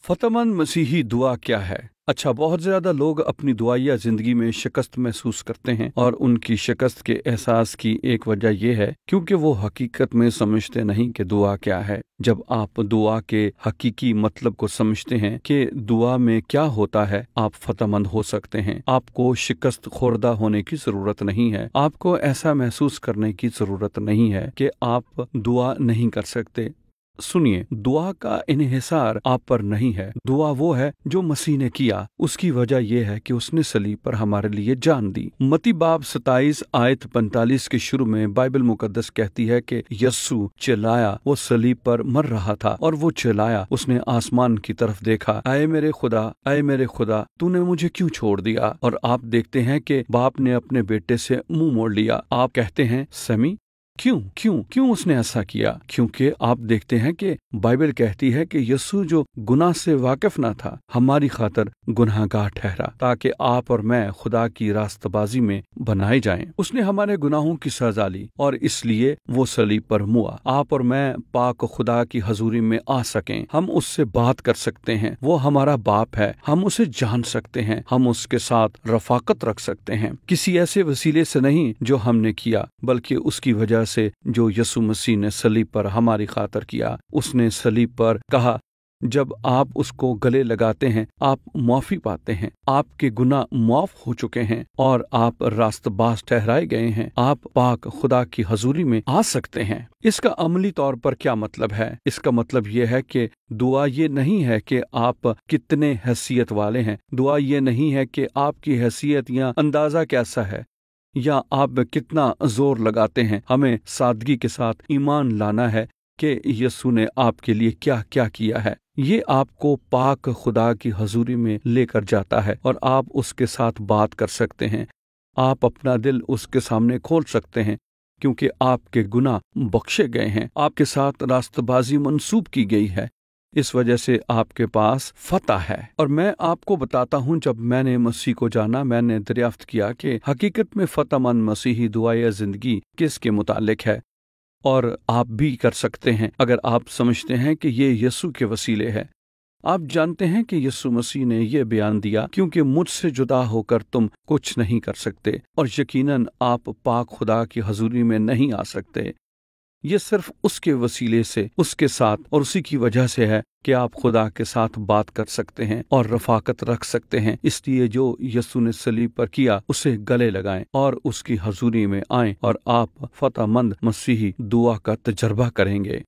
फ़तमंद मसीही दुआ क्या है? अच्छा, बहुत ज़्यादा लोग अपनी दुआया ज़िंदगी में शिकस्त महसूस करते हैं और उनकी शिकस्त के एहसास की एक वजह यह है क्योंकि वो हकीकत में समझते नहीं कि दुआ क्या है। जब आप दुआ के हकीकी मतलब को समझते हैं कि दुआ में क्या होता है, आप फ़तमंद हो सकते हैं। आपको शिकस्त खुर्दा होने की ज़रूरत नहीं है। आपको ऐसा महसूस करने की ज़रूरत नहीं है कि आप दुआ नहीं कर सकते। सुनिए, दुआ का इन्हिसार आप पर नहीं है। दुआ वो है जो मसीह ने किया। उसकी वजह यह है कि उसने सलीब पर हमारे लिए जान दी। मत्ती बाब 27 आयत 45 के शुरू में बाइबल मुकद्दस कहती है कि यस्सु चिल्लाया, वो सलीब पर मर रहा था और वो चिल्लाया, उसने आसमान की तरफ देखा, ऐ मेरे खुदा, तूने मुझे क्यों छोड़ दिया। और आप देखते हैं कि बाप ने अपने बेटे से मुंह मोड़ लिया। आप कहते हैं, समी क्यों उसने ऐसा किया? क्योंकि आप देखते हैं कि बाइबल कहती है कि यीशु जो गुनाह से वाकिफ ना था, हमारी खातर गुनाहगार ठहरा ताकि आप और मैं खुदा की रास्तबाजी में बनाए जाएं। उसने हमारे गुनाहों की सजा ली और इसलिए वो सलीब पर मुआ। आप और मैं पाक खुदा की हजूरी में आ सकें। हम उससे बात कर सकते हैं। वो हमारा बाप है। हम उसे जान सकते हैं। हम उसके साथ रफाकत रख सकते हैं, किसी ऐसे वसीले से नहीं जो हमने किया, बल्कि उसकी वजह से जो यीशु मसीह ने सलीब पर हमारी खातर किया। उसने सलीब पर कहा, जब आप उसको गले लगाते हैं आप माफी पाते हैं। आपके गुनाह माफ हो चुके हैं और आप रास्तबाज ठहराए गए हैं। आप पाक खुदा की हजूरी में आ सकते हैं। इसका अमली तौर पर क्या मतलब है? इसका मतलब यह है कि दुआ ये नहीं है कि आप कितने हैसियत वाले हैं। दुआ ये नहीं है कि आपकी हैसियत या अंदाजा कैसा है या आप कितना जोर लगाते हैं। हमें सादगी के साथ ईमान लाना है कि यीशु ने आपके लिए क्या क्या किया है। ये आपको पाक खुदा की हजूरी में लेकर जाता है और आप उसके साथ बात कर सकते हैं। आप अपना दिल उसके सामने खोल सकते हैं क्योंकि आपके गुनाह बख्शे गए हैं। आपके साथ रास्तबाजी मंसूब की गई है। इस वजह से आपके पास फतह है। और मैं आपको बताता हूँ, जब मैंने मसीह को जाना, मैंने दरियाफ्त किया कि हकीकत में फ़तमंद मसीही दुआया जिंदगी किसके मुतालिक है। और आप भी कर सकते हैं अगर आप समझते हैं कि ये यीशु के वसीले है। आप जानते हैं कि यीशु मसीह ने ये बयान दिया, क्योंकि मुझसे जुदा होकर तुम कुछ नहीं कर सकते, और यकीनन आप पाक खुदा की हजूरी में नहीं आ सकते। ये सिर्फ उसके वसीले से, उसके साथ और उसी की वजह से है कि आप खुदा के साथ बात कर सकते हैं और रफाकत रख सकते हैं। इसलिए जो यीशु ने सलीब पर किया उसे गले लगाएं और उसकी हजूरी में आएं और आप फ़तमंद मसीही दुआ का तजर्बा करेंगे।